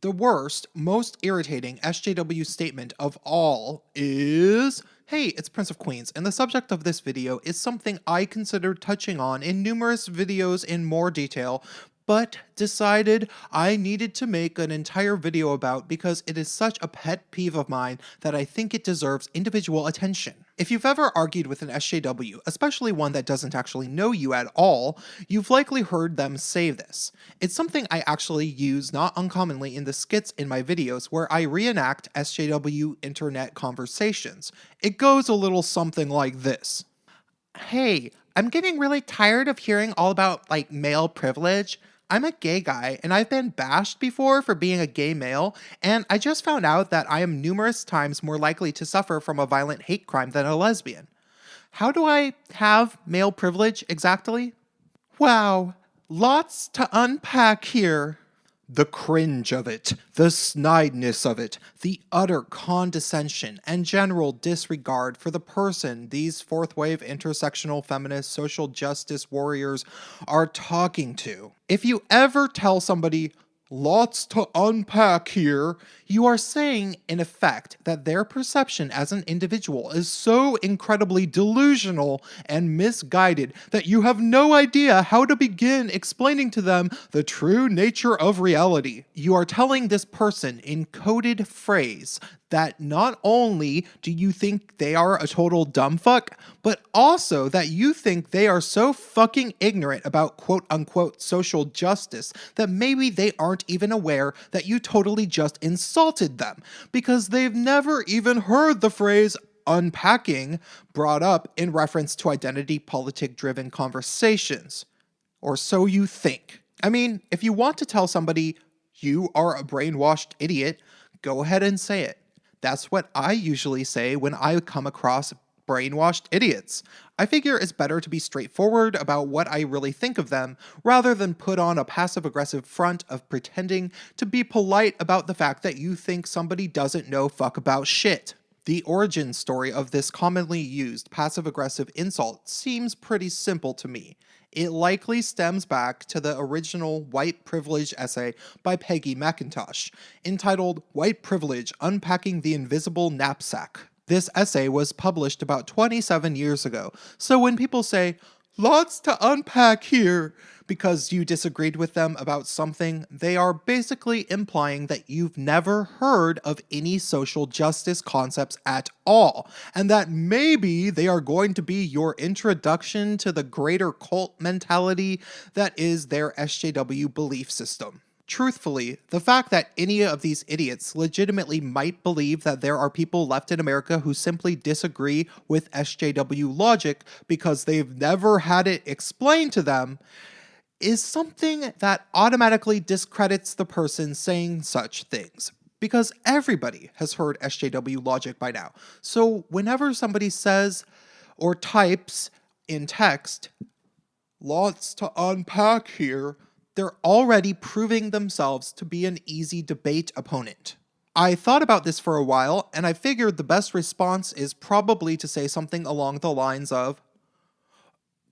The worst, most irritating SJW statement of all is, "Hey, it's Prince of Queens, and the subject of this video is something I considered touching on in numerous videos in more detail, but decided I needed to make an entire video about because it is such a pet peeve of mine that I think it deserves individual attention." If you've ever argued with an SJW, especially one that doesn't actually know you at all, you've likely heard them say this. It's something I actually use not uncommonly in the skits in my videos where I reenact SJW internet conversations. It goes a little something like this. "Hey, I'm getting really tired of hearing all about, male privilege. I'm a gay guy, and I've been bashed before for being a gay male, and I just found out that I am numerous times more likely to suffer from a violent hate crime than a lesbian. How do I have male privilege exactly?" Wow, lots to unpack here. The cringe of it, the snideness of it, the utter condescension and general disregard for the person these fourth wave intersectional feminist social justice warriors are talking to. If you ever tell somebody, "Lots to unpack here," you are saying, in effect, that their perception as an individual is so incredibly delusional and misguided that you have no idea how to begin explaining to them the true nature of reality. You are telling this person in coded phrase that not only do you think they are a total dumbfuck, but also that you think they are so fucking ignorant about quote-unquote social justice that maybe they aren't even aware that you totally just insulted them, because they've never even heard the phrase unpacking brought up in reference to identity politic-driven conversations. Or so you think. I mean, if you want to tell somebody you are a brainwashed idiot, go ahead and say it. That's what I usually say when I come across brainwashed idiots. I figure it's better to be straightforward about what I really think of them, rather than put on a passive-aggressive front of pretending to be polite about the fact that you think somebody doesn't know fuck about shit. The origin story of this commonly used passive-aggressive insult seems pretty simple to me. It likely stems back to the original white privilege essay by Peggy McIntosh, entitled "White Privilege: Unpacking the Invisible Knapsack." This essay was published about 27 years ago, so when people say, "Lots to unpack here," because you disagreed with them about something, they are basically implying that you've never heard of any social justice concepts at all, and that maybe they are going to be your introduction to the greater cult mentality that is their SJW belief system. Truthfully, the fact that any of these idiots legitimately might believe that there are people left in America who simply disagree with SJW logic because they've never had it explained to them is something that automatically discredits the person saying such things, because everybody has heard SJW logic by now. So whenever somebody says or types in text, "Lots to unpack here," they're already proving themselves to be an easy debate opponent. I thought about this for a while, and I figured the best response is probably to say something along the lines of,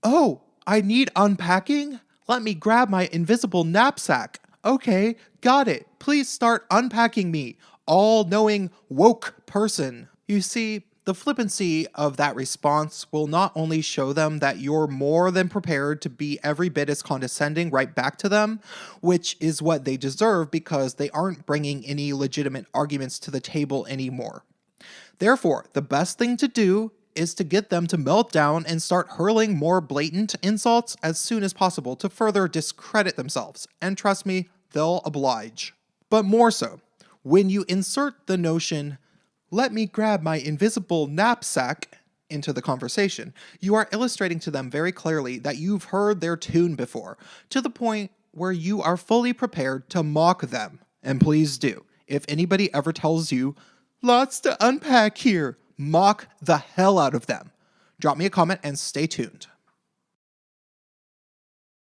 "Oh, I need unpacking? Let me grab my invisible knapsack. Okay, got it. Please start unpacking me, all-knowing woke person." You see, the flippancy of that response will not only show them that you're more than prepared to be every bit as condescending right back to them, which is what they deserve because they aren't bringing any legitimate arguments to the table anymore. Therefore, the best thing to do is to get them to melt down and start hurling more blatant insults as soon as possible to further discredit themselves, and trust me, they'll oblige. But more so, when you insert the notion, "Let me grab my invisible knapsack," into the conversation, you are illustrating to them very clearly that you've heard their tune before, to the point where you are fully prepared to mock them. And please do. If anybody ever tells you, "Lots to unpack here," mock the hell out of them. Drop me a comment and stay tuned.